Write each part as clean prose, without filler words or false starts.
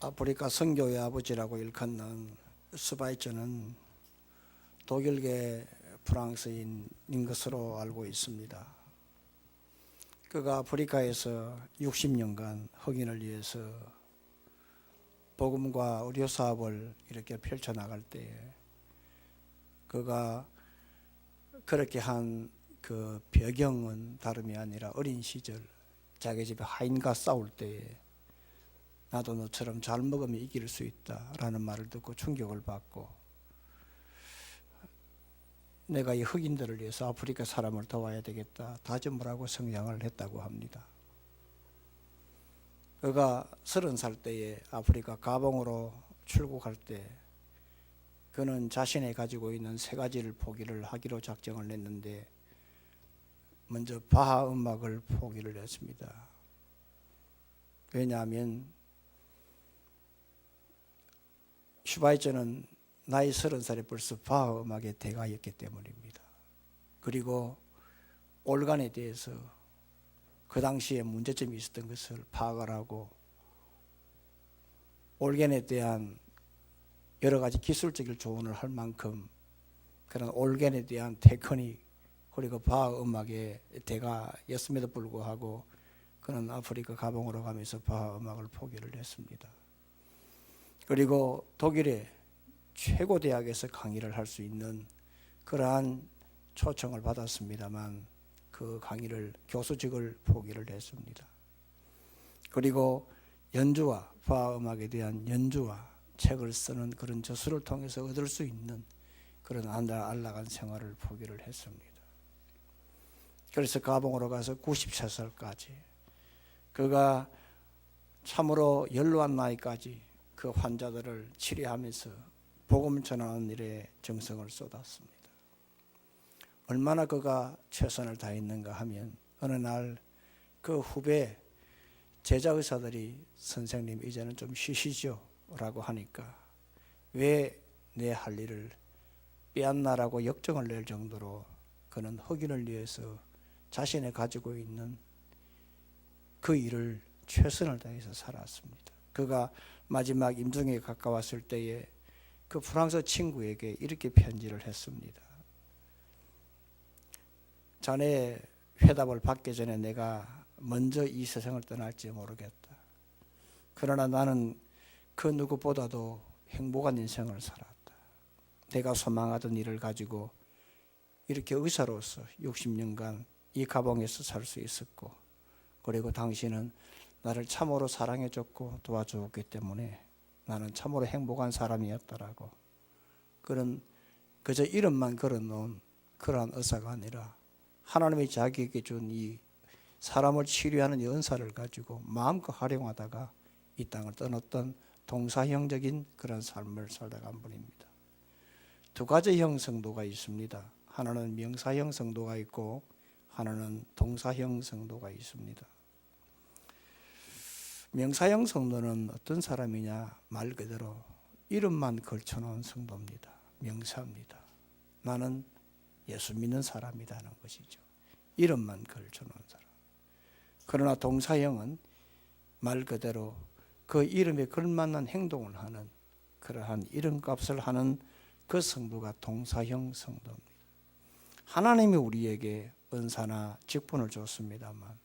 아프리카 선교의 아버지라고 일컫는 스바이처는 독일계 프랑스인인 것으로 알고 있습니다. 그가 아프리카에서 60년간 흑인을 위해서 복음과 의료 사업을 이렇게 펼쳐나갈 때에 그가 그렇게 한 그 배경은 다름이 아니라 어린 시절 자기 집에 하인과 싸울 때에 나도 너처럼 잘 먹으면 이길 수 있다라는 말을 듣고 충격을 받고 내가 이 흑인들을 위해서 아프리카 사람을 도와야 되겠다 다짐을 하고 성장을 했다고 합니다. 그가 30살 때에 아프리카 가봉으로 출국할 때 그는 자신이 가지고 있는 3가지를 포기를 하기로 작정을 했는데 먼저 바하 음악을 포기를 했습니다. 왜냐하면 슈바이처는 나이 30살에 벌써 바하 음악의 대가였기 때문입니다. 그리고 올간에 대해서 그 당시에 문제점이 있었던 것을 파악을 하고 올겐에 대한 여러 가지 기술적인 조언을 할 만큼 그런 올겐에 대한 테크닉 그리고 바하 음악의 대가였음에도 불구하고 그는 아프리카 가봉으로 가면서 바하 음악을 포기를 했습니다. 그리고 독일의 최고 대학에서 강의를 할 수 있는 그러한 초청을 받았습니다만 그 강의를 교수직을 포기를 했습니다. 그리고 연주와 바하 음악에 대한 연주와 책을 쓰는 그런 저술을 통해서 얻을 수 있는 그런 안락한 생활을 포기를 했습니다. 그래서 가봉으로 가서 93살까지 그가 참으로 연로한 나이까지 그 환자들을 치료하면서 복음 전하는 일에 정성을 쏟았습니다. 얼마나 그가 최선을 다했는가 하면 어느 날 그 후배 제자 의사들이 선생님 이제는 좀 쉬시죠 라고 하니까 왜 내 할 일을 빼앗나라고 역정을 낼 정도로 그는 흑인을 위해서 자신이 가지고 있는 그 일을 최선을 다해서 살았습니다. 그가 마지막 임종에 가까웠을 때에 그 프랑스 친구에게 이렇게 편지를 했습니다. 자네 회답을 받기 전에 내가 먼저 이 세상을 떠날지 모르겠다. 그러나 나는 그 누구보다도 행복한 인생을 살았다. 내가 소망하던 일을 가지고 이렇게 의사로서 60년간 이 가봉에서 살 수 있었고 그리고 당신은 나를 참으로 사랑해줬고 도와주었기 때문에 나는 참으로 행복한 사람이었다라고 그런 그저 이름만 걸어놓은 그러한 의사가 아니라 하나님이 자기에게 준 이 사람을 치료하는 이 은사를 가지고 마음껏 활용하다가 이 땅을 떠났던 동사형적인 그런 삶을 살다가 한 분입니다. 2가지형 성도가 있습니다. 하나는 명사형 성도가 있고 하나는 동사형 성도가 있습니다. 명사형 성도는 어떤 사람이냐 말 그대로 이름만 걸쳐놓은 성도입니다. 명사입니다. 나는 예수 믿는 사람이라는 것이죠. 이름만 걸쳐놓은 사람. 그러나 동사형은 말 그대로 그 이름에 걸맞는 행동을 하는 그러한 이름값을 하는 그 성도가 동사형 성도입니다. 하나님이 우리에게 은사나 직분을 줬습니다만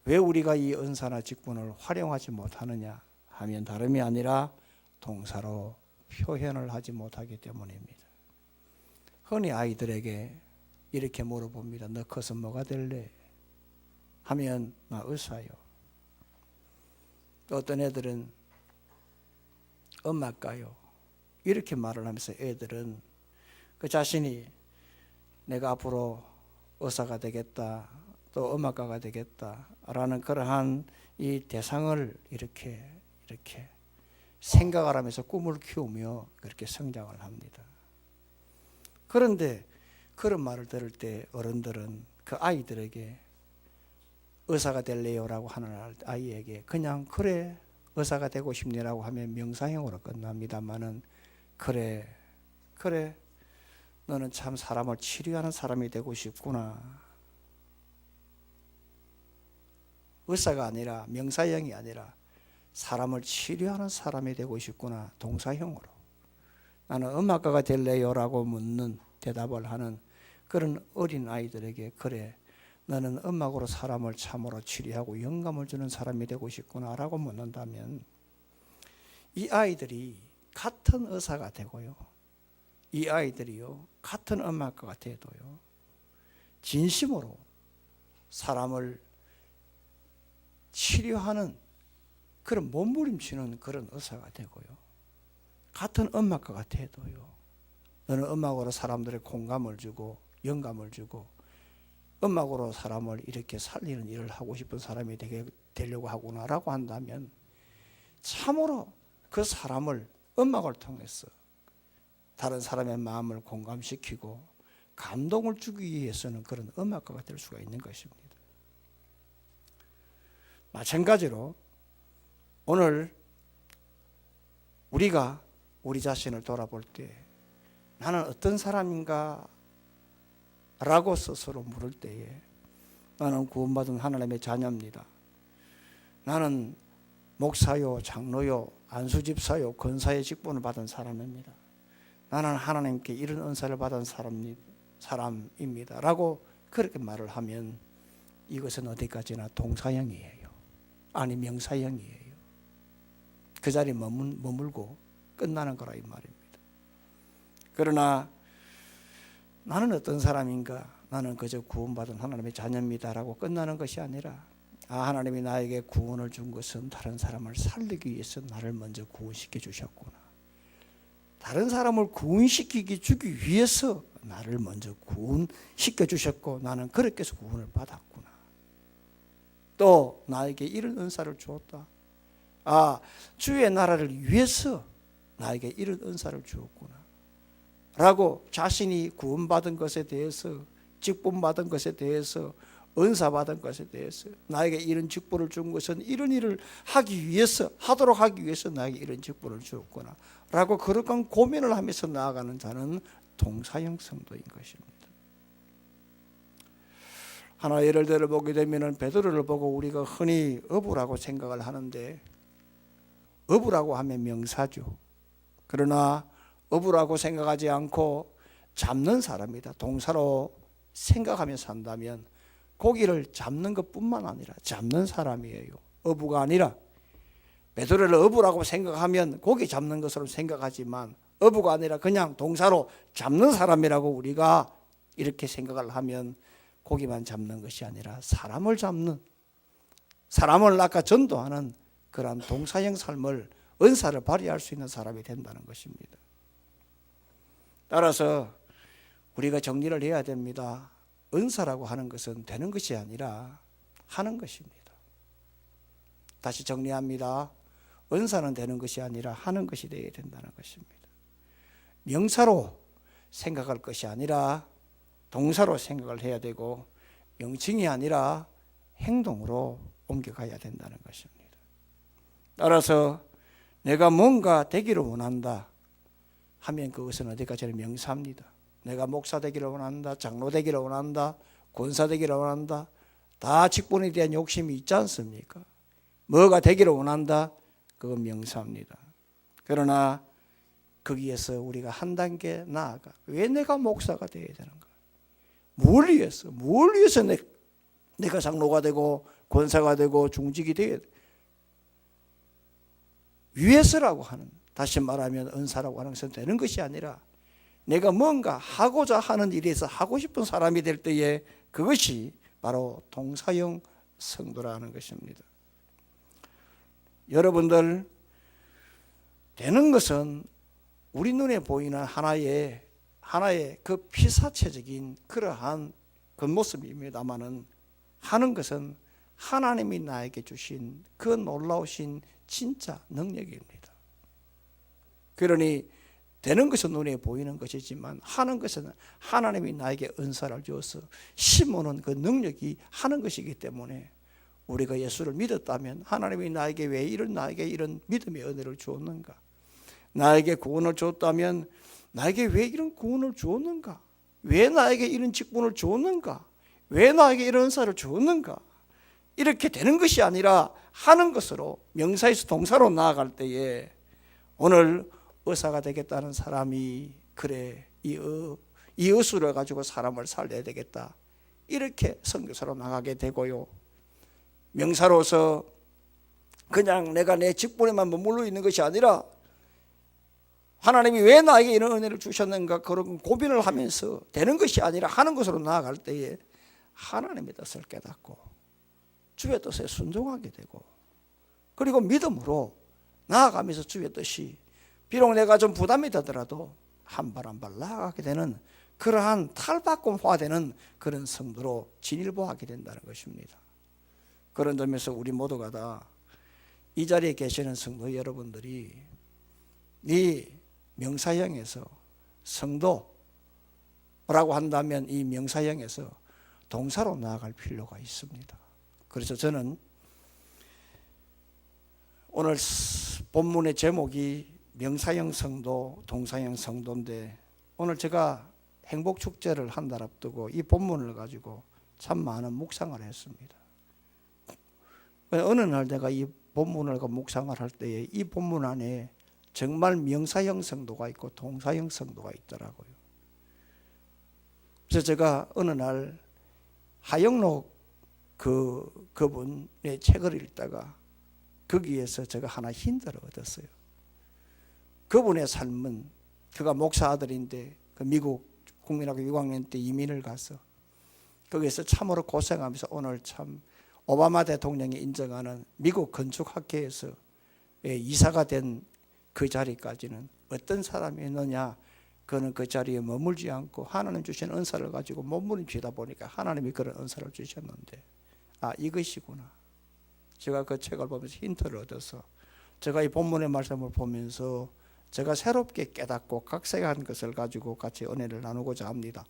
왜 우리가 이 은사나 직분을 활용하지 못하느냐 하면 다름이 아니라 동사로 표현을 하지 못하기 때문입니다. 흔히 아이들에게 이렇게 물어봅니다. 너 커서 뭐가 될래? 하면 나 의사요. 또 어떤 애들은 음악가요. 이렇게 말을 하면서 애들은 그 자신이 내가 앞으로 의사가 되겠다 또 음악가가 되겠다라는 그러한 이 대상을 이렇게 생각을 하면서 꿈을 키우며 그렇게 성장을 합니다. 그런데 그런 말을 들을 때 어른들은 그 아이들에게 의사가 될래요라고 하는 아이에게 그냥 그래 의사가 되고 싶네라고 하면 명사형으로 끝납니다만은 그래 너는 참 사람을 치료하는 사람이 되고 싶구나. 의사가 아니라 명사형이 아니라 사람을 치료하는 사람이 되고 싶구나. 동사형으로. 나는 음악가가 될래요? 라고 묻는 대답을 하는 그런 어린 아이들에게, 그래, 너는 음악으로 사람을 참으로 치료하고 영감을 주는 사람이 되고 싶구나 라고 묻는다면, 이 아이들이 같은 의사가 되고요, 이 아이들이요 같은 음악가가 돼도요, 진심으로 사람을 치료하는 그런 몸부림치는 그런 의사가 되고요, 같은 음악가가 돼도요, 너는 음악으로 사람들의 공감을 주고 영감을 주고 음악으로 사람을 이렇게 살리는 일을 하고 싶은 사람이 되려고 하구나라고 한다면, 참으로 그 사람을 음악을 통해서 다른 사람의 마음을 공감시키고 감동을 주기 위해서는 그런 음악가가 될 수가 있는 것입니다. 마찬가지로 오늘 우리가 우리 자신을 돌아볼 때 나는 어떤 사람인가 라고 스스로 물을 때에, 나는 구원받은 하나님의 자녀입니다. 나는 목사요, 장로요, 안수집사요, 권사의 직분을 받은 사람입니다. 나는 하나님께 이런 은사를 받은 사람입니다 라고 그렇게 말을 하면, 이것은 어디까지나 동사형이에요. 아니 명사형이에요. 그 자리에 머물고 끝나는 거라 이 말입니다. 그러나 나는 어떤 사람인가? 나는 그저 구원받은 하나님의 자녀입니다 라고 끝나는 것이 아니라, 하나님이 나에게 구원을 준 것은 다른 사람을 살리기 위해서 나를 먼저 구원시켜 주셨구나. 다른 사람을 주기 위해서 나를 먼저 구원시켜 주셨고, 나는 그렇게 해서 구원을 받았구나. 또 나에게 이런 은사를 주었다. 주의 나라를 위해서 나에게 이런 은사를 주었구나 라고 자신이 구원받은 것에 대해서, 직분받은 것에 대해서, 은사받은 것에 대해서, 나에게 이런 직분을 준 것은 이런 일을 하도록 하기 위해서 나에게 이런 직분을 주었구나 라고 그런 고민을 하면서 나아가는 자는 동사형 성도인 것입니다. 하나 예를 들어 보게 되면, 베드로를 보고 우리가 흔히 어부라고 생각을 하는데, 어부라고 하면 명사죠. 그러나 어부라고 생각하지 않고 잡는 사람이다, 동사로 생각하며 산다면 고기를 잡는 것뿐만 아니라 잡는 사람이에요. 어부가 아니라, 베드로를 어부라고 생각하면 고기 잡는 것으로 생각하지만 어부가 아니라 그냥 동사로 잡는 사람이라고 우리가 이렇게 생각을 하면, 고기만 잡는 것이 아니라 사람을 잡는, 사람을 아까 전도하는 그러한 동사형 삶을, 은사를 발휘할 수 있는 사람이 된다는 것입니다. 따라서 우리가 정리를 해야 됩니다. 은사라고 하는 것은 되는 것이 아니라 하는 것입니다. 다시 정리합니다. 은사는 되는 것이 아니라 하는 것이 되어야 된다는 것입니다. 명사로 생각할 것이 아니라 동사로 생각을 해야 되고, 명칭이 아니라 행동으로 옮겨가야 된다는 것입니다. 따라서 내가 뭔가 되기를 원한다 하면 그것은 어디까지나 명사입니다. 내가 목사 되기를 원한다, 장로 되기를 원한다, 권사 되기를 원한다, 다 직분에 대한 욕심이 있지 않습니까? 뭐가 되기를 원한다, 그건 명사입니다. 그러나 거기에서 우리가 한 단계 나아가, 왜 내가 목사가 되어야 되는가? 뭘 위해서 내가 장로가 되고 권사가 되고 중직이 되어야 돼? 위해서라고 하는, 다시 말하면 은사라고 하는 것은 되는 것이 아니라, 내가 뭔가 하고자 하는 일에서 하고 싶은 사람이 될 때에 그것이 바로 동사형 성도라는 것입니다. 여러분들, 되는 것은 우리 눈에 보이는 하나의 그 피사체적인 그러한 겉모습입니다마는, 하는 것은 하나님이 나에게 주신 그 놀라우신 진짜 능력입니다. 그러니 되는 것은 눈에 보이는 것이지만, 하는 것은 하나님이 나에게 은사를 주어서 심어놓은 그 능력이 하는 것이기 때문에, 우리가 예수를 믿었다면 하나님이 나에게 나에게 이런 믿음의 은혜를 주었는가? 나에게 구원을 주었다면 나에게 왜 이런 구원을 주었는가? 왜 나에게 이런 직분을 주었는가? 왜 나에게 이런 은사를 주었는가? 이렇게 되는 것이 아니라 하는 것으로, 명사에서 동사로 나아갈 때에 오늘 의사가 되겠다는 사람이 그래 이 의술을 해가지고 사람을 살려야 되겠다, 이렇게 선교사로 나가게 되고요. 명사로서 그냥 내가 내 직분에만 머물러 있는 것이 아니라 하나님이 왜 나에게 이런 은혜를 주셨는가, 그런 고민을 하면서 되는 것이 아니라 하는 것으로 나아갈 때에 하나님의 뜻을 깨닫고 주의 뜻에 순종하게 되고, 그리고 믿음으로 나아가면서 주의 뜻이 비록 내가 좀 부담이 되더라도 한 발 한 발 나아가게 되는 그러한 탈바꿈화되는 그런 성도로 진일보하게 된다는 것입니다. 그런 점에서 우리 모두가 다 이 자리에 계시는 성도 여러분들이 이 명사형에서 성도라고 한다면 이 명사형에서 동사로 나아갈 필요가 있습니다. 그래서 저는 오늘 본문의 제목이 명사형 성도, 동사형 성도인데, 오늘 제가 행복축제를 한 달 앞두고 이 본문을 가지고 참 많은 묵상을 했습니다. 어느 날 내가 이 본문을 묵상을 할 때에 이 본문 안에 정말 명사형 성도가 있고 동사형 성도가 있더라고요. 그래서 제가 어느 날 하영록 그분의 책을 읽다가 거기에서 제가 하나 힌트를 얻었어요. 그분의 삶은, 그가 목사 아들인데 그 미국 국민학교 6학년 때 이민을 가서 거기에서 참으로 고생하면서 오늘 참 오바마 대통령이 인정하는 미국 건축학회에서 이사가 된 그 자리까지는 어떤 사람이었느냐, 그는 그 자리에 머물지 않고 하나님 주신 은사를 가지고 몸부림치다 보니까 하나님이 그런 은사를 주셨는데, 아, 이것이구나. 제가 그 책을 보면서 힌트를 얻어서 제가 이 본문의 말씀을 보면서 제가 새롭게 깨닫고 각색한 것을 가지고 같이 은혜를 나누고자 합니다.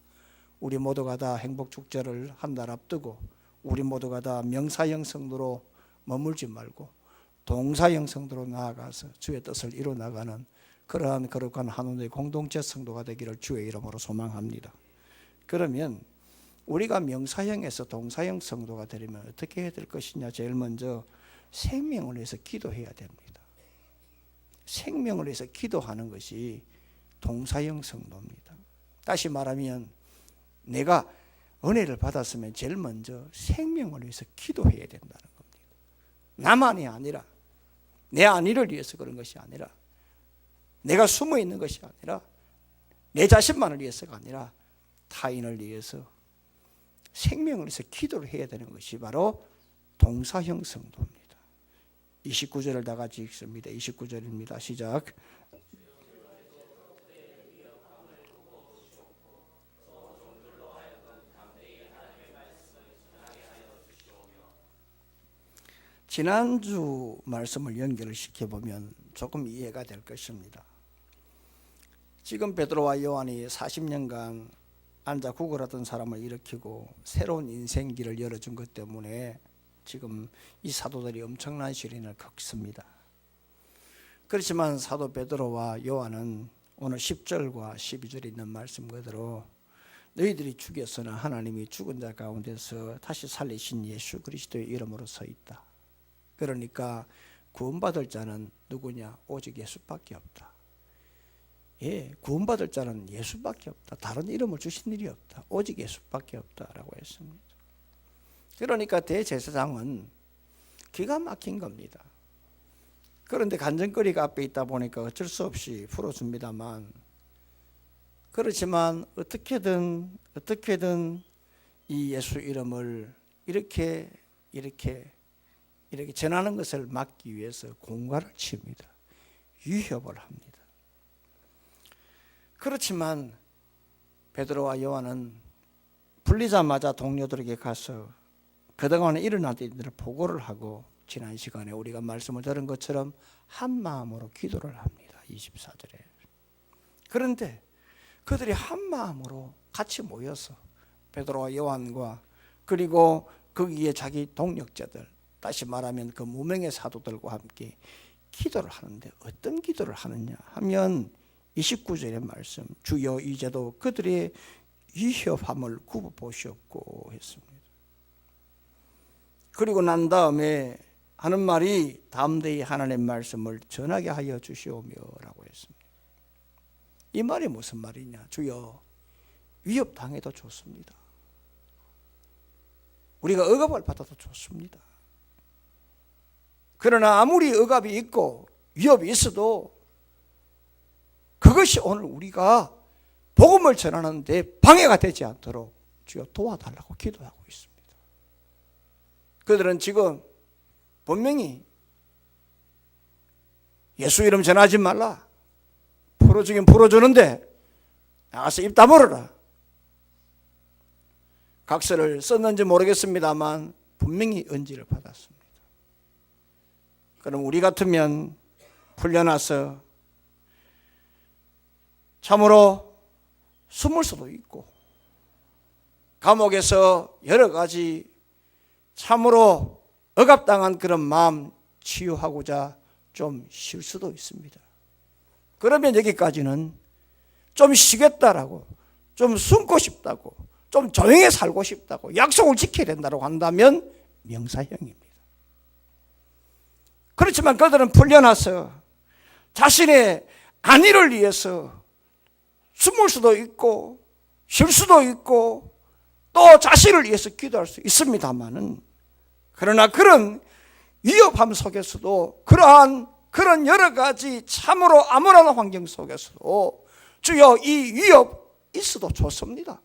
우리 모두가 다 행복축제를 한 달 앞두고 우리 모두가 다 명사형 성도로 머물지 말고 동사형 성도로 나아가서 주의 뜻을 이루어나가는 그러한 거룩한 한우의 공동체 성도가 되기를 주의 이름으로 소망합니다. 그러면 우리가 명사형에서 동사형 성도가 되려면 어떻게 해야 될 것이냐, 제일 먼저 생명을 위해서 기도해야 됩니다. 생명을 위해서 기도하는 것이 동사형 성도입니다. 다시 말하면 내가 은혜를 받았으면 제일 먼저 생명을 위해서 기도해야 된다는 겁니다. 나만이 아니라, 내 안위를 위해서 그런 것이 아니라, 내가 숨어 있는 것이 아니라, 내 자신만을 위해서가 아니라 타인을 위해서 생명을 위해서 기도를 해야 되는 것이 바로 동사형 성도입니다. 29절을 다 같이 읽습니다. 29절입니다. 시작. 지난주 말씀을 연결을 시켜보면 조금 이해가 될 것입니다. 지금 베드로와 요한이 40년간 앉아 구걸하던 사람을 일으키고 새로운 인생길을 열어준 것 때문에 지금 이 사도들이 엄청난 시련을 겪습니다. 그렇지만 사도 베드로와 요한은 오늘 10절과 12절에 있는 말씀 그대로 너희들이 죽였으나 하나님이 죽은 자 가운데서 다시 살리신 예수 그리스도의 이름으로 서 있다. 그러니까 구원받을 자는 누구냐? 오직 예수밖에 없다. 예, 구원받을 자는 예수밖에 없다. 다른 이름을 주신 일이 없다. 오직 예수밖에 없다라고 했습니다. 그러니까 대제사장은 기가 막힌 겁니다. 그런데 간증거리가 앞에 있다 보니까 어쩔 수 없이 풀어줍니다만, 그렇지만 어떻게든 이 예수 이름을 이렇게 전하는 것을 막기 위해서 공갈을 칩니다. 위협을 합니다. 그렇지만 베드로와 요한은 풀리자마자 동료들에게 가서 그동안에 일어난 일들을 보고를 하고, 지난 시간에 우리가 말씀을 들은 것처럼 한 마음으로 기도를 합니다. 24절에. 그런데 그들이 한 마음으로 같이 모여서 베드로와 요한과 그리고 거기에 자기 동력자들, 다시 말하면 그 무명의 사도들과 함께 기도를 하는데, 어떤 기도를 하느냐 하면 29절의 말씀, 주여 이제도 그들의 위협함을 굽어보시옵고 했습니다. 그리고 난 다음에 하는 말이 담대히 하나님의 말씀을 전하게 하여 주시오며 라고 했습니다. 이 말이 무슨 말이냐? 주여, 위협당해도 좋습니다. 우리가 억압을 받아도 좋습니다. 그러나 아무리 억압이 있고 위협이 있어도 그것이 오늘 우리가 복음을 전하는데 방해가 되지 않도록 주여 도와달라고 기도하고 있습니다. 그들은 지금 분명히 예수 이름 전하지 말라, 풀어주긴 풀어주는데 나가서 입 다물어라, 각서를 썼는지 모르겠습니다만 분명히 은지를 받았습니다. 그럼 우리 같으면 풀려나서 참으로 숨을 수도 있고 감옥에서 여러 가지 참으로 억압당한 그런 마음 치유하고자 좀 쉴 수도 있습니다. 그러면 여기까지는 좀 쉬겠다라고, 좀 숨고 싶다고, 좀 조용히 살고 싶다고, 약속을 지켜야 된다고 한다면 명사형입니다. 그렇지만 그들은 풀려나서 자신의 안위를 위해서 숨을 수도 있고 쉴 수도 있고 또 자신을 위해서 기도할 수 있습니다만은, 그러나 그런 위협함 속에서도 그런 여러 가지 참으로 암울한 환경 속에서도 주여 이 위협 있어도 좋습니다.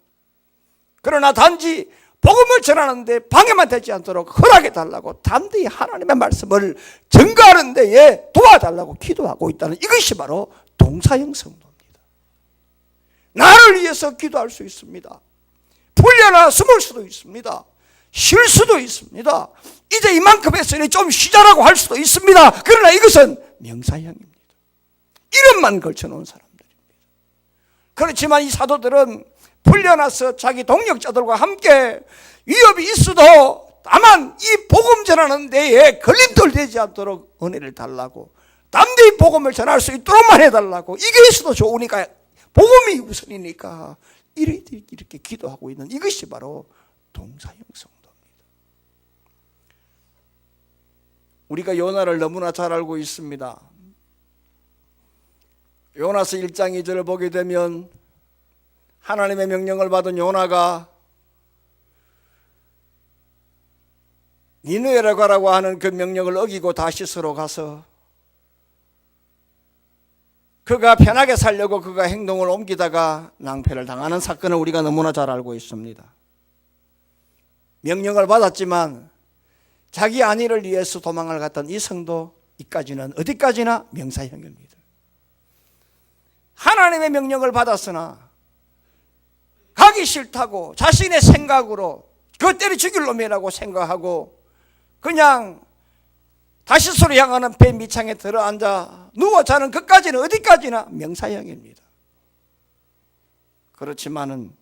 그러나 단지 복음을 전하는데 방해만 되지 않도록 허락해 달라고 담대히 하나님의 말씀을 전가하는 데에 도와달라고 기도하고 있다는 이것이 바로 동사형 성도입니다. 나를 위해서 기도할 수 있습니다. 풀려나 숨을 수도 있습니다. 쉴 수도 있습니다. 이제 이만큼 했으니 좀 쉬자라고 할 수도 있습니다. 그러나 이것은 명사형입니다. 이름만 걸쳐놓은 사람들입니다. 그렇지만 이 사도들은 풀려나서 자기 동력자들과 함께 위협이 있어도 다만 이 복음 전하는 데에 걸림돌 되지 않도록 은혜를 달라고, 담대히 복음을 전할 수 있도록만 해달라고, 이게 있어도 좋으니까 복음이 우선이니까 이렇게 기도하고 있는 이것이 바로 동사형 성도입니다. 우리가 요나를 너무나 잘 알고 있습니다. 요나서 1장 2절을 보게 되면 하나님의 명령을 받은 요나가 니느웨로 가라고 하는 그 명령을 어기고 다시스로 가서 그가 편하게 살려고 그가 행동을 옮기다가 낭패를 당하는 사건을 우리가 너무나 잘 알고 있습니다. 명령을 받았지만 자기 안위를 위해서 도망을 갔던 이 성도, 이까지는 어디까지나 명사형입니다. 하나님의 명령을 받았으나 가기 싫다고 자신의 생각으로 그 때려 죽일 놈이라고 생각하고 그냥 다시스로 향하는 배 밑창에 들어앉아 누워 자는 것까지는 어디까지나 명사형입니다. 그렇지만은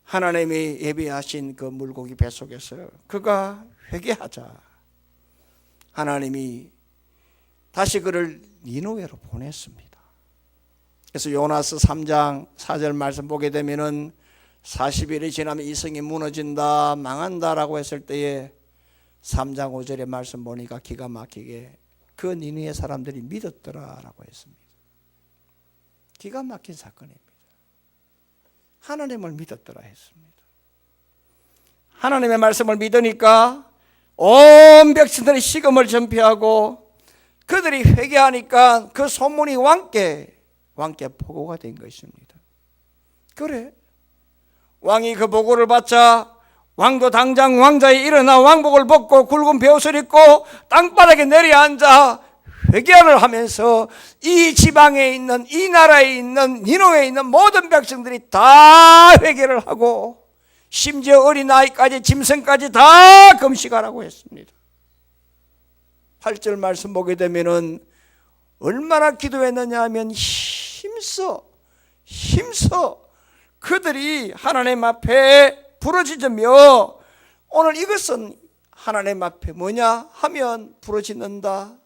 하나님이 예비하신 그 물고기 뱃속에서 그가 회개하자 하나님이 다시 그를 니느웨로 보냈습니다. 그래서 요나서 3장 4절 말씀 보게 되면은 40일이 지나면 이 성이 무너진다, 망한다라고 했을 때에 3장 5절의 말씀 보니까 기가 막히게 그 니느웨 사람들이 믿었더라라고 했습니다. 기가 막힌 사건입니다. 하나님을 믿었더라 했습니다. 하나님의 말씀을 믿으니까 온 백성들이 식음을 전폐하고 그들이 회개하니까 그 소문이 왕께 보고가 된 것입니다. 그래, 왕이 그 보고를 받자 왕도 당장 왕자에 일어나 왕복을 벗고 굵은 베옷을 입고 땅바닥에 내려앉아 회개를 하면서 이 지방에 있는, 이 나라에 있는, 니느웨에 있는 모든 백성들이 다 회개를 하고 심지어 어린아이까지 짐승까지 다 금식하라고 했습니다. 8절 말씀 보게 되면은 얼마나 기도했느냐 하면 힘써 그들이 하나님 앞에 부르짖으며, 오늘 이것은 하나님 앞에 뭐냐 하면 부르짖는다,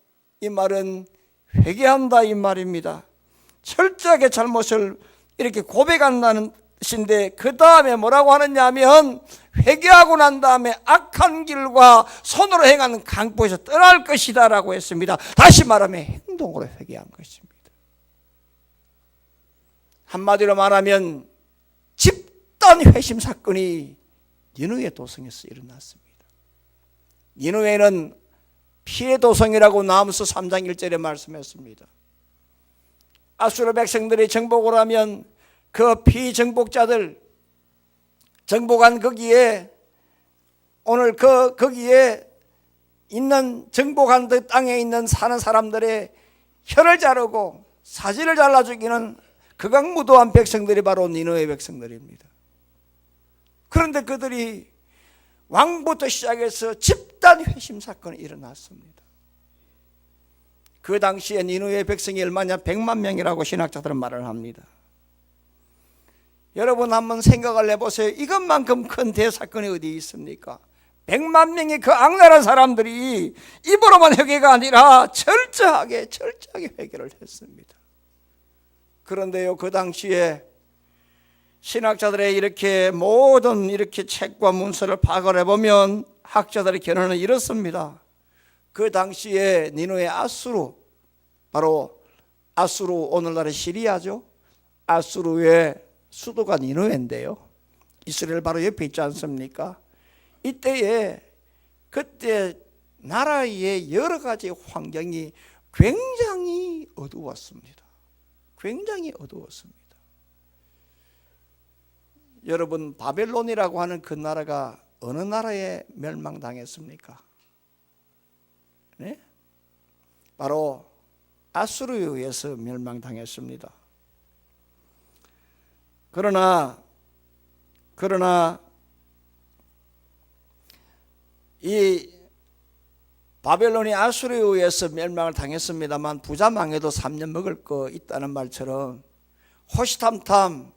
이 말은 회개한다 이 말입니다. 철저하게 잘못을 이렇게 고백한다는 신데 그 다음에 뭐라고 하느냐 하면 회개하고 난 다음에 악한 길과 손으로 행하는 강포에서 떠날 것이다 라고 했습니다. 다시 말하면 행동으로 회개한 것입니다. 한마디로 말하면 집단 회심 사건이 니느웨 도성에서 일어났습니다. 니느웨는 피해 도성이라고 나무서 3장 1절에 말씀했습니다. 아수르 백성들이 정복을 하면 그 피정복자들 정복한 거기에 오늘 거기에 있는 정복한 그 땅에 있는 사는 사람들의 혀를 자르고 사지를 잘라 죽이는 극악무도한 백성들이 바로 니느웨 백성들입니다. 그런데 그들이 왕부터 시작해서 집단 회심 사건이 일어났습니다. 그 당시에 니느웨 백성이 얼마냐? 100만 명이라고 신학자들은 말을 합니다. 여러분 한번 생각을 해보세요. 이것만큼 큰 대사건이 어디 있습니까? 100만 명의 그 악랄한 사람들이 입으로만 회개가 아니라 철저하게 회개를 했습니다. 그런데요, 그 당시에 신학자들의 이렇게 모든 이렇게 책과 문서를 파악을 해보면 학자들의 견해는 이렇습니다. 그 당시에 니느웨 아수르, 바로 아수르 오늘날의 시리아죠. 아수르의 수도가 니느웨인데요. 이스라엘 바로 옆에 있지 않습니까? 이때에 그때 나라의 여러 가지 환경이 굉장히 어두웠습니다. 굉장히 어두웠습니다. 여러분, 바벨론이라고 하는 그 나라가 어느 나라에 멸망당했습니까? 네? 바로 아수르에 의해서 멸망당했습니다. 그러나 이 바벨론이 아수르에 의해서 멸망을 당했습니다만 부자망해도 3년 먹을 거 있다는 말처럼 호시탐탐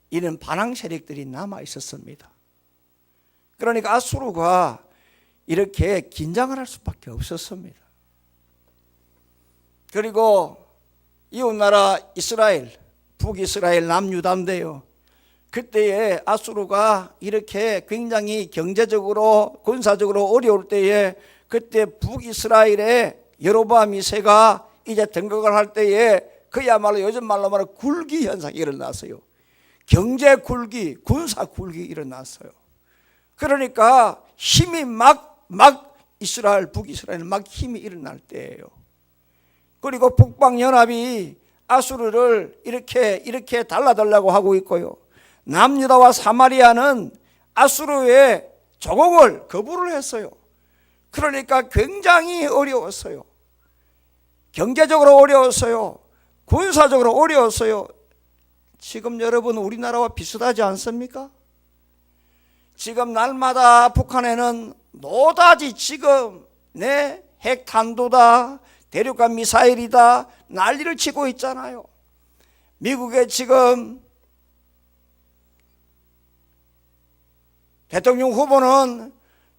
이런 반항 세력들이 남아 있었습니다. 그러니까 아수르가 이렇게 긴장을 할 수밖에 없었습니다. 그리고 이웃나라 이스라엘, 북이스라엘, 남유다인데요, 그때에 아수르가 이렇게 굉장히 경제적으로 군사적으로 어려울 때에 그때 북이스라엘의 여로보암 2세가 이제 등극을 할 때에 그야말로 요즘 말로 말하면 굴기 현상이 일어났어요. 경제 굴기, 군사 굴기 일어났어요. 그러니까 힘이 막 이스라엘, 북이스라엘 막 힘이 일어날 때예요. 그리고 북방연합이 아수르를 이렇게 달라달라고 하고 있고요. 남유다와 사마리아는 아수르의 조공을 거부를 했어요. 그러니까 굉장히 어려웠어요. 경제적으로 어려웠어요. 군사적으로 어려웠어요. 지금 여러분 우리나라와 비슷하지 않습니까? 지금 날마다 북한에는 노다지 지금 핵탄두다, 대륙간 미사일이다 난리를 치고 있잖아요. 미국의 지금 대통령 후보는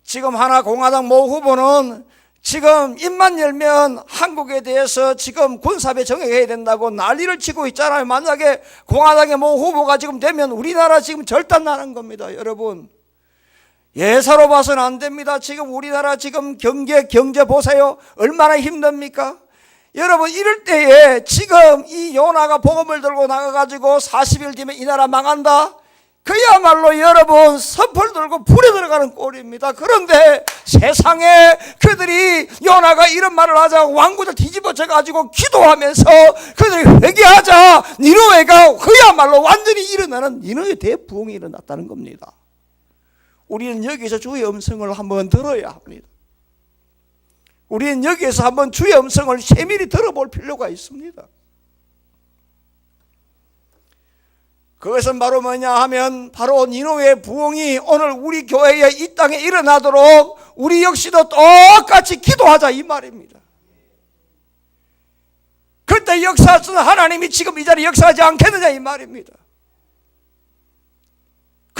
지금 하나 공화당 모 후보는 지금 입만 열면 한국에 대해서 지금 군사배 정액해야 된다고 난리를 치고 있잖아요. 만약에 공화당의 모 후보가 지금 되면 우리나라 지금 절단 나는 겁니다. 여러분 예사로 봐서는 안 됩니다. 지금 우리나라 지금 경제 보세요. 얼마나 힘듭니까? 여러분 이럴 때에 지금 이 요나가 복음을 들고 나가가지고 40일 뒤면 이 나라 망한다? 그야말로 여러분 선풀 들고 불에 들어가는 꼴입니다. 그런데 세상에 그들이 요나가 이런 말을 하자 왕구들 뒤집어져 가지고 기도하면서 그들이 회개하자 니느웨가 그야말로 완전히 일어나는 니느웨 대부흥이 일어났다는 겁니다. 우리는 여기서 주의 음성을 한번 들어야 합니다. 우리는 여기에서 한번 주의 음성을 세밀히 들어볼 필요가 있습니다. 그것은 바로 뭐냐 하면 바로 니느웨 부흥이 오늘 우리 교회에 이 땅에 일어나도록 우리 역시도 똑같이 기도하자 이 말입니다. 그때 역사하시는 하나님이 지금 이 자리에 역사하지 않겠느냐 이 말입니다.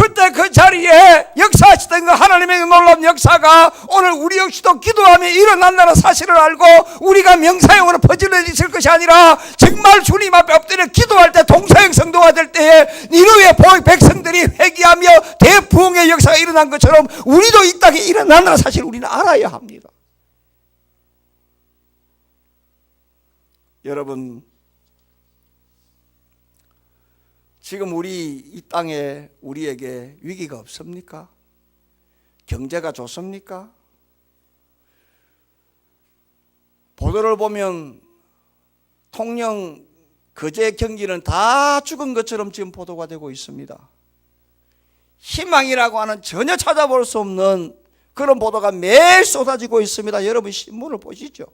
그때 그 자리에 역사하시던 그 하나님의 놀라운 역사가 오늘 우리 역시도 기도하며 일어난다는 사실을 알고 우리가 명사형으로 퍼질러 있을 것이 아니라 정말 주님 앞에 엎드려 기도할 때 동사형 성도가 될 때에 니느웨 백성들이 회개하며 대부흥의 역사가 일어난 것처럼 우리도 이 땅에 일어난다는 사실을 우리는 알아야 합니다. 여러분, 지금 우리 이 땅에 우리에게 위기가 없습니까? 경제가 좋습니까? 보도를 보면 통영 거제 경기는 다 죽은 것처럼 지금 보도가 되고 있습니다. 희망이라고 하는 전혀 찾아볼 수 없는 그런 보도가 매일 쏟아지고 있습니다. 여러분 신문을 보시죠.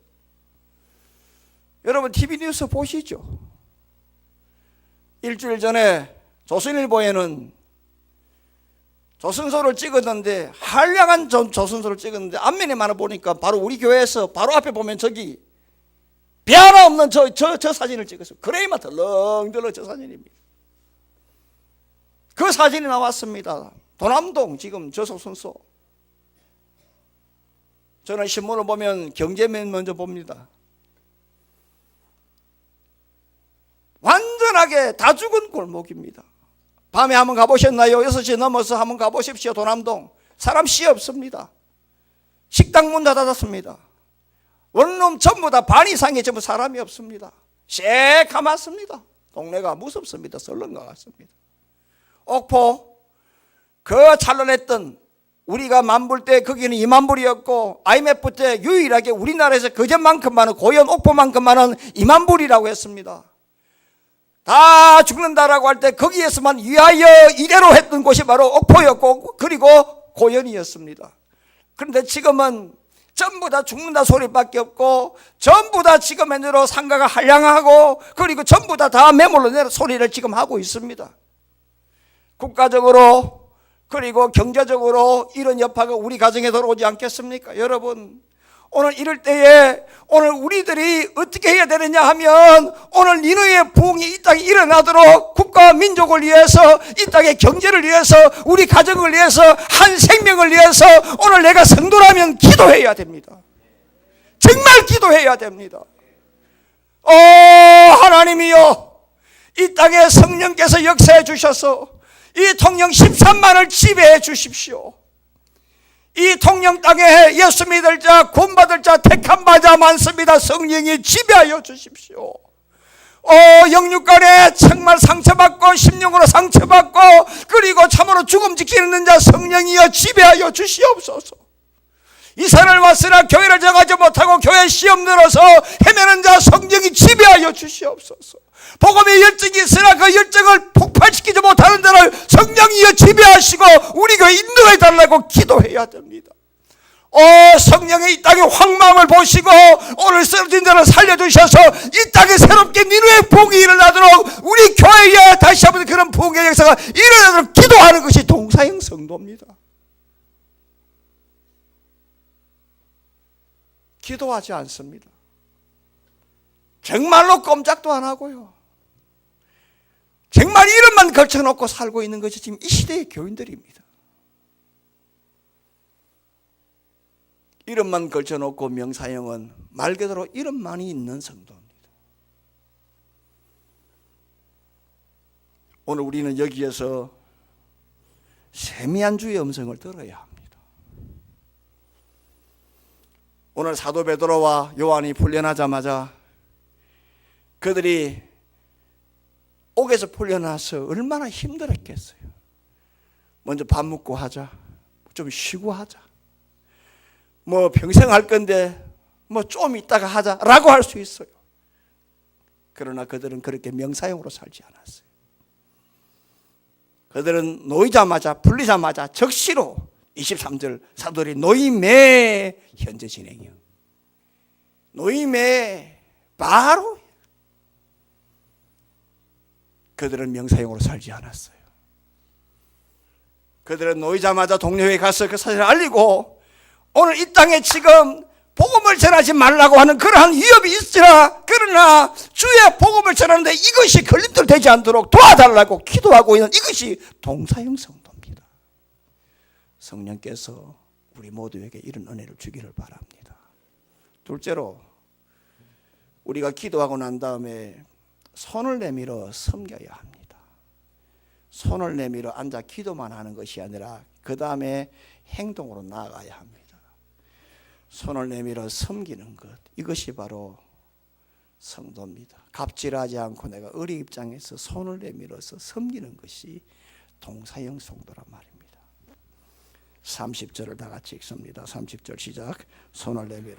여러분 TV 뉴스 보시죠. 일주일 전에 조선일보에는 조선소를 찍었는데 한량한 조선소를 찍었는데 앞면에만 보니까 바로 우리 교회에서 바로 앞에 보면 저기 배 하나 없는 저 사진을 찍었어요. 그레이만 덜렁덜렁 저 사진입니다. 그 사진이 나왔습니다. 도남동 지금 저소선소. 저는 신문을 보면 경제면 먼저 봅니다. 완전하게 다 죽은 골목입니다. 밤에 한번 가보셨나요? 6시 넘어서 한번 가보십시오. 도남동 사람 씨 없습니다. 식당 문 닫았습니다. 원룸 전부 다 반 이상이 전부 사람이 없습니다. 새카맣습니다. 동네가 무섭습니다. 설렁 것 같습니다. 옥포 그 찬란했던 우리가 만불 때 거기는 2만 불이었고 IMF 때 유일하게 우리나라에서 그전만큼 많은 고현 옥포만큼 많은 2만 불이라고 했습니다. 다 죽는다라고 할 때 거기에서만 위하여 이래로 했던 곳이 바로 옥포였고 그리고 고현이었습니다. 그런데 지금은 전부 다 죽는다 소리밖에 없고 전부 다 지금 현재로 상가가 한량하고 그리고 전부 다 매몰로 내는 소리를 지금 하고 있습니다. 국가적으로 그리고 경제적으로 이런 여파가 우리 가정에 들어오지 않겠습니까? 여러분 오늘 이럴 때에 오늘 우리들이 어떻게 해야 되느냐 하면 오늘 니느웨의 부흥이 이 땅에 일어나도록 국가와 민족을 위해서 이 땅의 경제를 위해서 우리 가정을 위해서 한 생명을 위해서 오늘 내가 성도라면 기도해야 됩니다. 정말 기도해야 됩니다. 하나님이여 이 땅에 성령께서 역사해 주셔서 이 통영 13만을 지배해 주십시오. 이 통영 땅에 예수 믿을 자, 구원받을 자, 택한 바자 많습니다. 성령이 지배하여 주십시오. 영육간에 정말 상처받고 심령으로 상처받고 그리고 참으로 죽음 지키는 자 성령이여 지배하여 주시옵소서. 이산을 왔으나 교회를 정하지 못하고 교회 시험 들어서 헤매는 자 성령이 지배하여 주시옵소서. 복음의 열정이 있으나 그 열정을 폭발시키지 못하는 자를 성령이여 지배하시고 우리 교회 인도해 달라고 기도해야 됩니다. 성령의 이 땅의 황망을 보시고 오늘 쓰러진 자를 살려주셔서 이 땅에 새롭게 니느웨의 부흥이 일어나도록 우리 교회에 다시 한번 그런 부흥의 역사가 일어나도록 기도하는 것이 동사형 성도입니다. 기도하지 않습니다. 정말로 꼼짝도 안 하고요. 정말 이름만 걸쳐놓고 살고 있는 것이 지금 이 시대의 교인들입니다. 이름만 걸쳐놓고 명사형은 말 그대로 이름만이 있는 성도입니다. 오늘 우리는 여기에서 세미한 주의 음성을 들어야 합니다. 오늘 사도 베드로와 요한이 풀려나자마자 그들이 옥에서 풀려나서 얼마나 힘들었겠어요. 먼저 밥 먹고 하자, 좀 쉬고 하자, 뭐 평생 할 건데 뭐 좀 있다가 하자라고 할 수 있어요. 그러나 그들은 그렇게 명사형으로 살지 않았어요. 그들은 놓이자마자 풀리자마자 적시로 23절 사도들이 노임에 현재 진행이요. 노임에 바로 그들은 명사형으로 살지 않았어요. 그들은 놓이자마자 동료회에 가서 그 사실을 알리고 오늘 이 땅에 지금 복음을 전하지 말라고 하는 그러한 위협이 있으나 그러나 주의 복음을 전하는데 이것이 걸림돌 되지 않도록 도와달라고 기도하고 있는 이것이 동사형 성도입니다. 성령께서 우리 모두에게 이런 은혜를 주기를 바랍니다. 둘째로, 우리가 기도하고 난 다음에 손을 내밀어 섬겨야 합니다. 손을 내밀어 앉아 기도만 하는 것이 아니라 그 다음에 행동으로 나아가야 합니다. 손을 내밀어 섬기는 것, 이것이 바로 성도입니다. 갑질하지 않고 내가 의리 입장에서 손을 내밀어서 섬기는 것이 동사형 성도란 말입니다. 30절을 다 같이 읽습니다. 30절 시작. 손을 내밀어.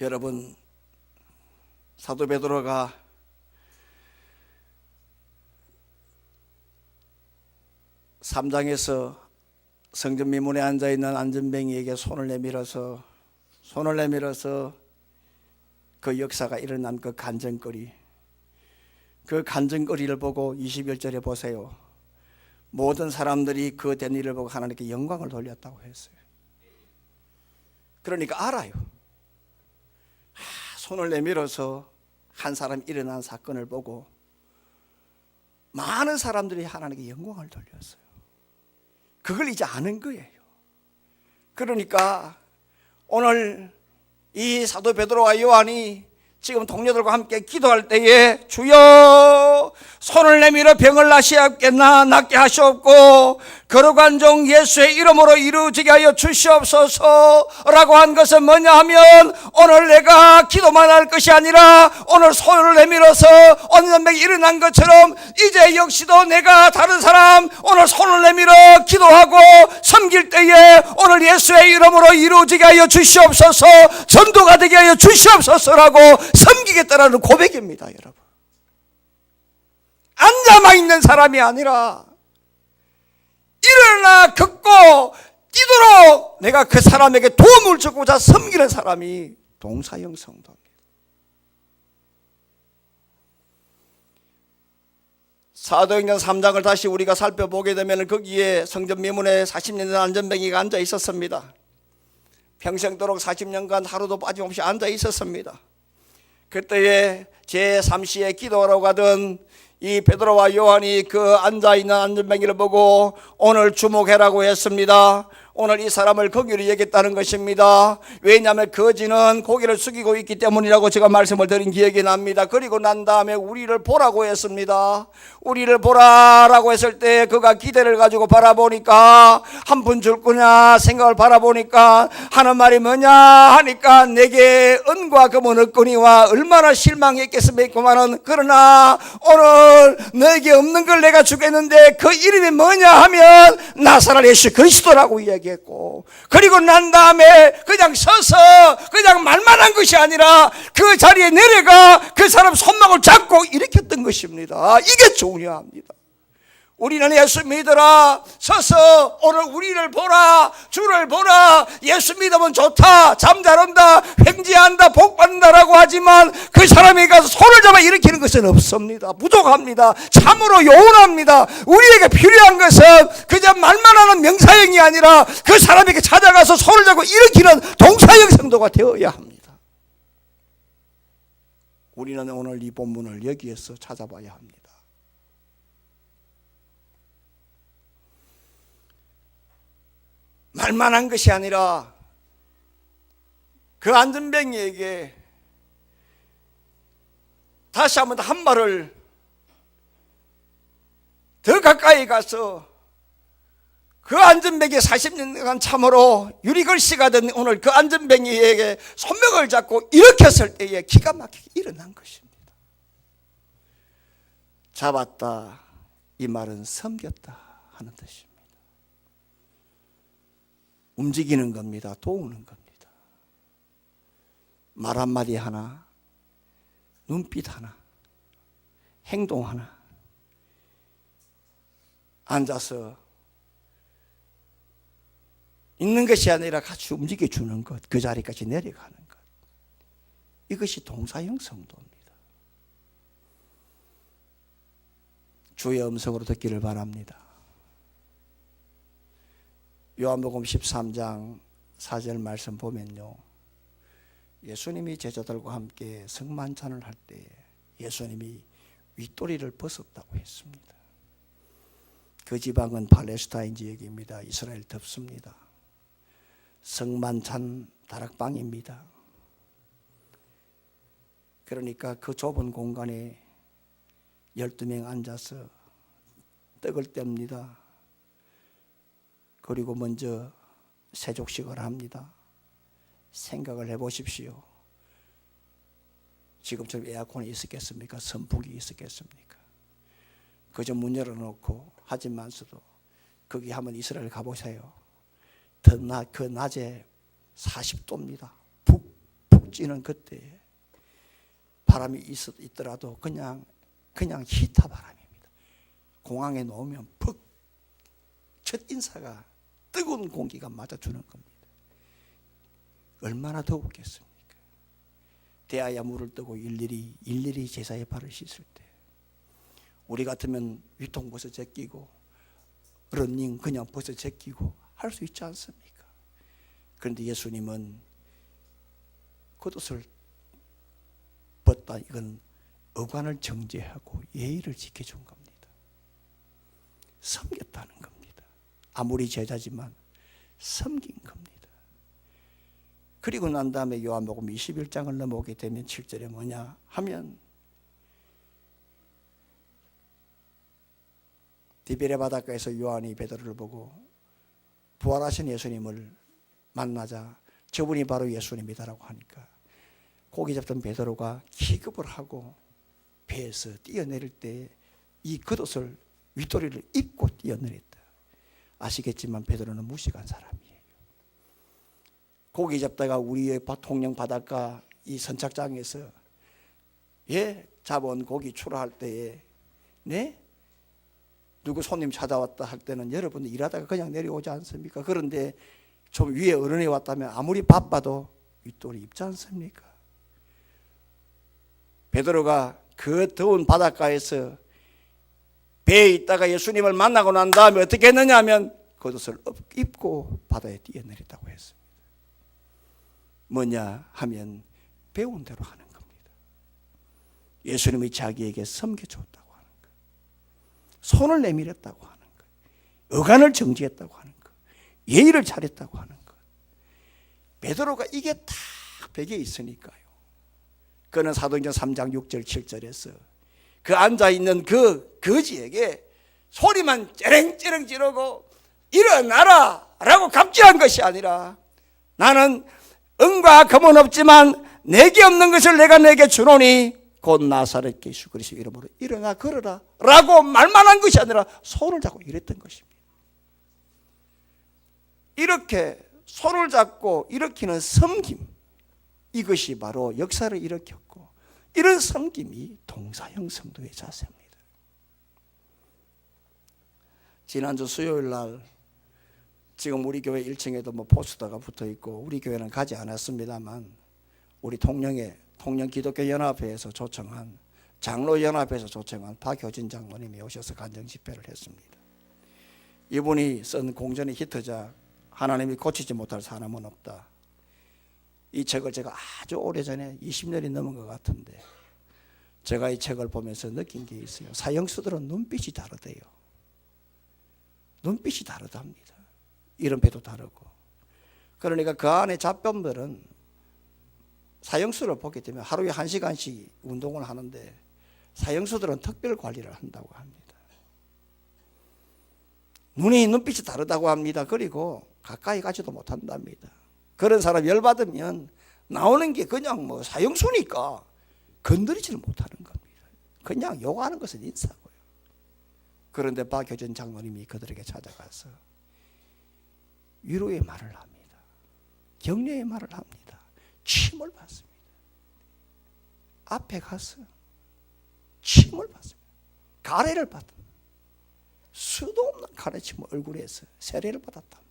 여러분, 사도 베드로가 (3장에서) 성전 미문에 앉아있는 안전뱅이에게 손을 내밀어서 그 역사가 일어난 그 간증거리, 그 간증거리를 보고 21절에 보세요. 모든 사람들이 그 된 일을 보고 하나님께 영광을 돌렸다고 했어요. 그러니까 알아요. 손을 내밀어서 한 사람이 일어난 사건을 보고 많은 사람들이 하나님께 영광을 돌렸어요. 그걸 이제 아는 거예요. 그러니까 오늘 이 사도 베드로와 요한이 지금 동료들과 함께 기도할 때에 주여 손을 내밀어 병을 낫게 하시옵고 거룩한 종 예수의 이름으로 이루어지게 하여 주시옵소서라고 한 것은 뭐냐 하면 오늘 내가 기도만 할 것이 아니라 오늘 손을 내밀어서 언젠가 일어난 것처럼 이제 역시도 내가 다른 사람 오늘 손을 내밀어 기도하고 섬길 때에 오늘 예수의 이름으로 이루어지게 하여 주시옵소서, 전도가 되게 하여 주시옵소서라고 섬기겠다라는 고백입니다. 여러분, 앉아만 있는 사람이 아니라 일어나 걷고 뛰도록 내가 그 사람에게 도움을 주고자 섬기는 사람이 동사형 성도입니다. 사도행전 3장을 다시 우리가 살펴보게 되면 거기에 성전 미문에 40년 된 안전뱅이가 앉아 있었습니다. 평생도록 40년간 하루도 빠짐없이 앉아 있었습니다. 그때에 제3시에 기도하러 가던 이 베드로와 요한이 그 앉아있는 안전뱅이를 보고 오늘 주목해라고 했습니다. 오늘 이 사람을 거기로 여겼다는 것입니다. 왜냐하면 거지는 고개를 숙이고 있기 때문이라고 제가 말씀을 드린 기억이 납니다. 그리고 난 다음에 우리를 보라고 했습니다. 우리를 보라라고 했을 때 그가 기대를 가지고 바라보니까 한 푼 줄 거냐 생각을 바라보니까 하는 말이 뭐냐 하니까 내게 은과 금은 없거니와 얼마나 실망했겠습니까마는 그러나 오늘 너에게 없는 걸 내가 주겠는데 그 이름이 뭐냐 하면 나사렛 예수 그리스도라고 이야기했고, 그리고 난 다음에 그냥 서서 그냥 말만 한 것이 아니라 그 자리에 내려가 그 사람 손목을 잡고 일으켰던 것입니다. 이게 중요합니다. 우리는 예수 믿어라, 서서 오늘 우리를 보라, 주를 보라, 예수 믿으면 좋다, 잠 잘 온다, 횡재한다, 복받는다라고 하지만 그 사람이 가서 손을 잡아 일으키는 것은 없습니다. 부족합니다. 참으로 요원합니다. 우리에게 필요한 것은 그저 말만 하는 명사형이 아니라 그 사람에게 찾아가서 손을 잡고 일으키는 동사형 성도가 되어야 합니다. 우리는 오늘 이 본문을 여기에서 찾아봐야 합니다. 말만 한 것이 아니라 그 안전뱅이에게 다시 한번 한 발을 더 가까이 가서 그 안전뱅이 40년간 참으로 유리글씨가 된 오늘 그 안전뱅이에게 손목을 잡고 일으켰을 때에 기가 막히게 일어난 것입니다. 잡았다, 이 말은 섬겼다 하는 뜻입니다. 움직이는 겁니다. 도우는 겁니다. 말 한마디 하나, 눈빛 하나, 행동 하나, 앉아서 있는 것이 아니라 같이 움직여주는 것, 그 자리까지 내려가는 것, 이것이 동사형 성도입니다. 주의 음성으로 듣기를 바랍니다. 요한복음 13장 4절 말씀 보면요, 예수님이 제자들과 함께 성만찬을 할 때 예수님이 윗도리를 벗었다고 했습니다. 그 지방은 팔레스타인 지역입니다. 이스라엘 덥습니다. 성만 찬 다락방입니다. 그러니까 그 좁은 공간에 12명 앉아서 떡을 뗍니다. 그리고 먼저 세족식을 합니다. 생각을 해보십시오. 지금처럼 에어컨이 있었겠습니까? 선풍기 있었겠습니까? 그저 문 열어놓고 하지만서도 거기 한번 이스라엘 가보세요. 그 낮에 40도입니다. 푹푹 찌는 그때에 바람이 있더라도 그냥 히타 바람입니다. 공항에 놓으면 푹 첫 인사가 뜨거운 공기가 맞아주는 겁니다. 얼마나 더웠겠습니까? 대하야 물을 뜨고 일일이 제사의 발을 씻을 때 우리 같으면 위통 벗어 제끼고 런닝 그냥 벗어 제끼고 할 수 있지 않습니까? 그런데 예수님은 겉옷을 벗다. 이건 어관을 정제하고 예의를 지켜준 겁니다. 섬겼다는 겁니다. 아무리 제자지만 섬긴 겁니다. 그리고 난 다음에 요한복음 21장을 넘어오게 되면 7절에 뭐냐 하면 디베레 바닷가에서 요한이 베드로를 보고 부활하신 예수님을 만나자 저분이 바로 예수님이다라고 하니까 고기 잡던 베드로가 기겁을 하고 배에서 뛰어내릴 때 이 겉옷을 윗도리를 입고 뛰어내렸다. 아시겠지만 베드로는 무식한 사람이에요. 고기 잡다가 우리의 통영 바닷가 이 선착장에서 잡은 고기 출하할 때에 누구 손님 찾아왔다 할 때는 여러분들 일하다가 그냥 내려오지 않습니까? 그런데 좀 위에 어른이 왔다면 아무리 바빠도 윗도리 입지 않습니까? 베드로가 그 더운 바닷가에서 배에 있다가 예수님을 만나고 난 다음에 어떻게 했느냐 하면 겉옷을 입고 바다에 뛰어내렸다고 했습니다. 뭐냐 하면 배운 대로 하는 겁니다. 예수님이 자기에게 섬겨줬다고 하는 거예요. 손을 내밀었다고 하는 거예요. 어간을 정지했다고 하는 거예요. 예의를 차렸다고 하는 거예요. 베드로가 이게 다 배겨 있으니까요. 그는 사도행전 3장 6절 7절에서 그 앉아있는 그 거지에게 소리만 째렁째렁 지르고 일어나라 라고 갑질한 것이 아니라 나는 은과 금은 없지만 내게 없는 것을 내가 내게 주노니 곧 나사렛 예수 그리스도의 이름으로 일어나 걸어라 라고 말만 한 것이 아니라 손을 잡고 이랬던 것입니다. 이렇게 손을 잡고 일으키는 섬김, 이것이 바로 역사를 일으켰고 이런 섬김이 동사형 성도의 자세입니다. 지난주 수요일 날 지금 우리 교회 1층에도 포스터가 붙어 있고 우리 교회는 가지 않았습니다만 우리 통영 기독교연합회에서 초청한 장로연합회에서 초청한 박효진 장로님이 오셔서 간증 집회를 했습니다. 이분이 쓴 공전의 히트작 하나님이 고치지 못할 사람은 없다. 이 책을 제가 아주 오래전에 20년이 넘은 것 같은데 제가 이 책을 보면서 느낀 게 있어요. 사형수들은 눈빛이 다르대요. 눈빛이 다르답니다. 이름표도 다르고. 그러니까 그 안에 잡범들은 사형수를 보게 되면 하루에 1시간씩 운동을 하는데 사형수들은 특별 관리를 한다고 합니다. 눈빛이 다르다고 합니다. 그리고 가까이 가지도 못한답니다. 그런 사람 열받으면 나오는 게 그냥 사형수니까 건드리지를 못하는 겁니다. 그냥 요구하는 것은 인사고요. 그런데 박효진 장로님이 그들에게 찾아가서 위로의 말을 합니다. 격려의 말을 합니다. 침을 받습니다. 앞에 가서 침을 받습니다. 가래를 받습니다. 수도 없는 가래침을 얼굴에서 세례를 받았답니다.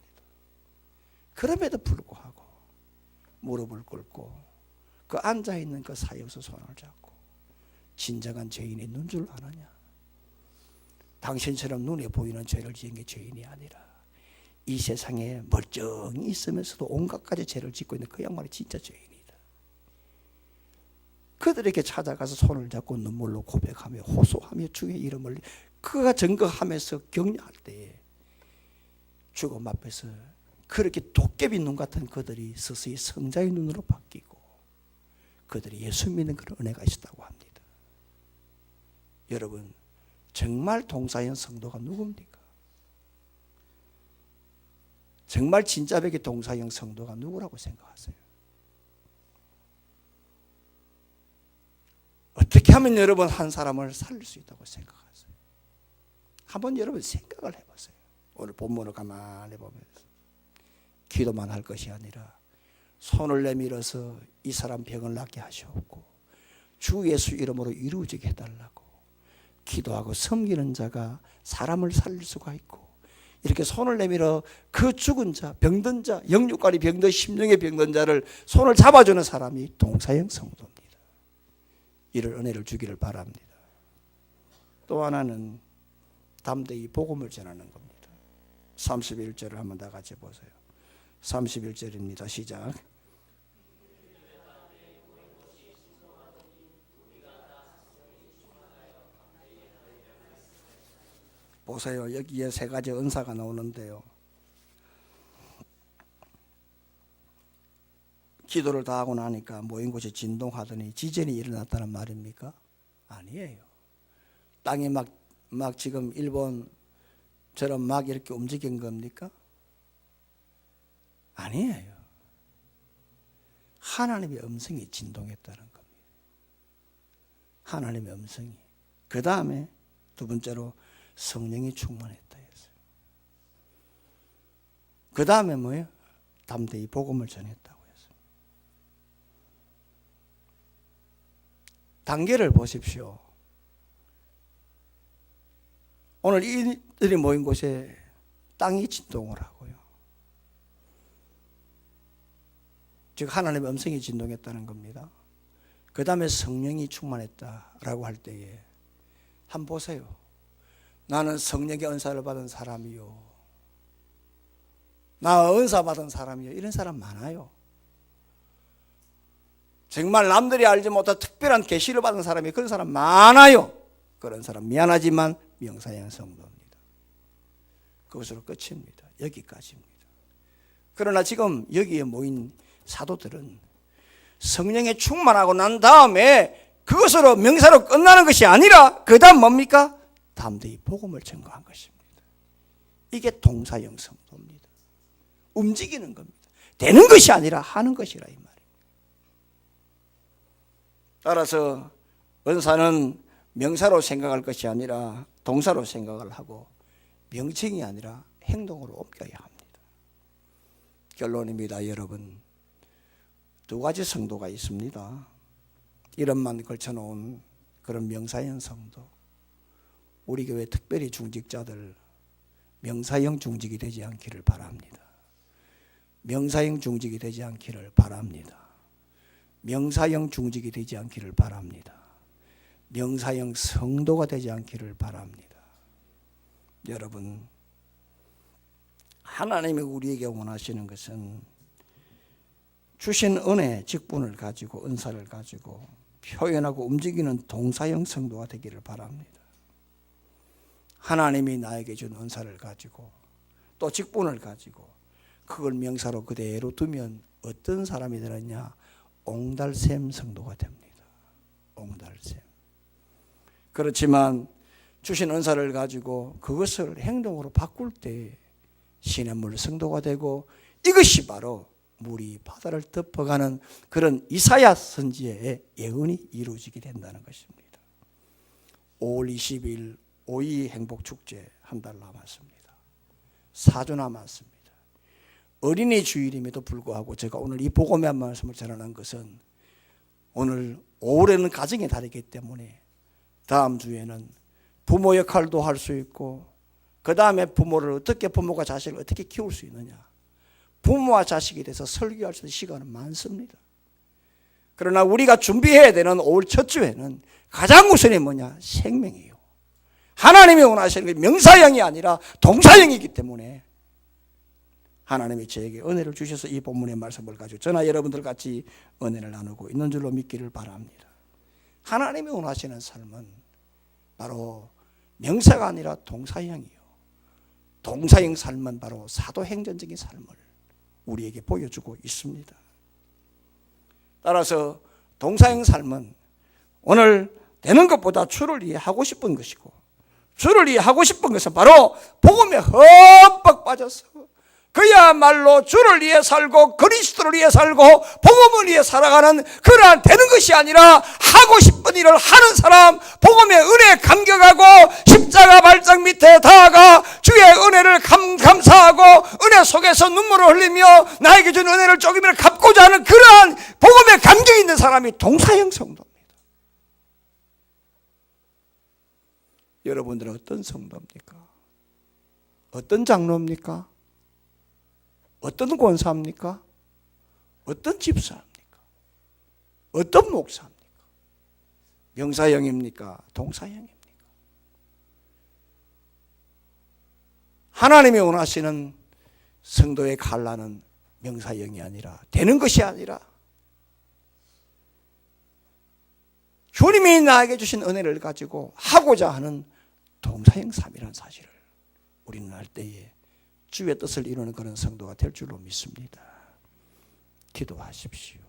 그럼에도 불구하고 무릎을 꿇고 그 앉아있는 그 사형수 손을 잡고 진정한 죄인의 눈 줄 아느냐? 당신처럼 눈에 보이는 죄를 지은 게 죄인이 아니라 이 세상에 멀쩡히 있으면서도 온갖 가지 죄를 짓고 있는 그 양반이 진짜 죄인이다. 그들에게 찾아가서 손을 잡고 눈물로 고백하며 호소하며 주의 이름을 그가 증거하면서 격려할 때에 죽음 앞에서 그렇게 도깨비 눈 같은 그들이 서서히 성자의 눈으로 바뀌고 그들이 예수 믿는 그런 은혜가 있었다고 합니다. 여러분, 정말 동사형 성도가 누굽니까? 정말 진짜 백의 동사형 성도가 누구라고 생각하세요? 어떻게 하면 여러분 한 사람을 살릴 수 있다고 생각하세요? 한번 여러분 생각을 해보세요. 오늘 본문을 가만히 보면서 기도만 할 것이 아니라 손을 내밀어서 이 사람 병을 낫게 하시옵고 주 예수 이름으로 이루어지게 해달라고 기도하고 섬기는 자가 사람을 살릴 수가 있고, 이렇게 손을 내밀어 그 죽은 자, 병든 자, 영육간이 병든 심령에 병든 자를 손을 잡아주는 사람이 동사형 성도입니다. 이를 은혜를 주기를 바랍니다. 또 하나는 담대히 복음을 전하는 겁니다. 31절을 한번 다 같이 보세요. 31절입니다. 시작. 보세요. 여기에 세 가지 은사가 나오는데요. 기도를 다 하고 나니까 모인 곳이 진동하더니 지진이 일어났다는 말입니까? 아니에요. 땅이 막 지금 일본처럼 막 이렇게 움직인 겁니까? 아니에요. 하나님의 음성이 진동했다는 겁니다. 하나님의 음성이. 그 다음에 두 번째로 성령이 충만했다 했어요. 그 다음에 뭐예요? 담대히 복음을 전했다고 했어요. 단계를 보십시오. 오늘 이들이 모인 곳에 땅이 진동을 하고요. 즉 하나님의 음성이 진동했다는 겁니다. 그 다음에 성령이 충만했다라고 할 때에 한번 보세요. 나는 성령의 은사를 받은 사람이요, 나 은사 받은 사람이요, 이런 사람 많아요. 정말 남들이 알지 못한 특별한 계시를 받은 사람이 그런 사람 많아요. 그런 사람 미안하지만 명사형 성도입니다. 그것으로 끝입니다. 여기까지입니다. 그러나 지금 여기에 모인 사도들은 성령에 충만하고 난 다음에 그것으로 명사로 끝나는 것이 아니라 그 다음 뭡니까? 담대히 복음을 전거한 것입니다. 이게 동사형 성도입니다. 움직이는 겁니다. 되는 것이 아니라 하는 것이라 이 말입니다. 따라서 은사는 명사로 생각할 것이 아니라 동사로 생각을 하고 명칭이 아니라 행동으로 옮겨야 합니다. 결론입니다. 여러분, 두 가지 성도가 있습니다. 이름만 걸쳐놓은 그런 명사형 성도. 우리 교회 특별히 중직자들 명사형 중직이 되지 않기를 바랍니다. 명사형 중직이 되지 않기를 바랍니다. 명사형 중직이 되지 않기를 바랍니다. 명사형 성도가 되지 않기를 바랍니다. 여러분, 하나님이 우리에게 원하시는 것은 주신 은혜, 직분을 가지고 은사를 가지고 표현하고 움직이는 동사형 성도가 되기를 바랍니다. 하나님이 나에게 준 은사를 가지고 또 직분을 가지고 그걸 명사로 그대로 두면 어떤 사람이 되느냐? 옹달샘 성도가 됩니다. 옹달샘. 그렇지만 주신 은사를 가지고 그것을 행동으로 바꿀 때 시냇물 성도가 되고, 이것이 바로 물이 바다를 덮어가는 그런 이사야 선지의 예언이 이루어지게 된다는 것입니다. 5월 20일 5.2 행복축제 한 달 남았습니다. 4주 남았습니다. 어린이 주일임에도 불구하고 제가 오늘 이 복음의 말씀을 전하는 것은 오늘 5월에는 가정의 달이기 때문에 다음 주에는 부모 역할도 할 수 있고, 그 다음에 부모가 자식을 어떻게 키울 수 있느냐, 부모와 자식에 대해서 설교할 수 있는 시간은 많습니다. 그러나 우리가 준비해야 되는 5월 첫 주에는 가장 우선이 뭐냐? 생명이에요. 하나님이 원하시는 게 명사형이 아니라 동사형이기 때문에 하나님이 저에게 은혜를 주셔서 이 본문의 말씀을 가지고 저나 여러분들 같이 은혜를 나누고 있는 줄로 믿기를 바랍니다. 하나님이 원하시는 삶은 바로 명사가 아니라 동사형이요. 동사형 삶은 바로 사도행전적인 삶을 우리에게 보여주고 있습니다. 따라서 동사형 삶은 오늘 되는 것보다 주를 이해하고 싶은 것이고, 주를 이해하고 싶은 것은 바로 복음에 흠뻑 빠져서 그야말로 주를 위해 살고 그리스도를 위해 살고 복음을 위해 살아가는 그러한 되는 것이 아니라 하고 싶은 일을 하는 사람, 복음의 은혜에 감격하고 십자가 발장 밑에 다가가 주의 은혜를 감사하고 은혜 속에서 눈물을 흘리며 나에게 준 은혜를 조금이라도 갚고자 하는 그러한 복음에 감격이 있는 사람이 동사형 성도입니다. 여러분들은 어떤 성도입니까? 어떤 장로입니까? 어떤 권사입니까? 어떤 집사입니까? 어떤 목사입니까? 명사형입니까? 동사형입니까? 하나님이 원하시는 성도의 갈라는 명사형이 아니라, 되는 것이 아니라 주님이 나에게 주신 은혜를 가지고 하고자 하는 동사형 삶이라는 사실을 우리는 알 때에 주의 뜻을 이루는 그런 성도가 될 줄로 믿습니다. 기도하십시오.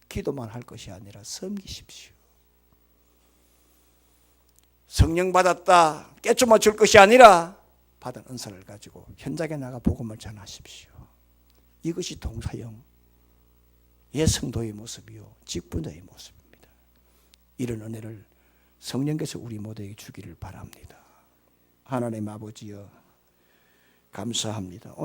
기도만 할 것이 아니라 섬기십시오. 성령 받았다 깨쳐 맞출 것이 아니라 받은 은사를 가지고 현장에 나가 복음을 전하십시오. 이것이 동사형의 성도의 모습이요 직분자의 모습입니다. 이런 은혜를 성령께서 우리 모두에게 주기를 바랍니다. 하나님 아버지여 감사합니다.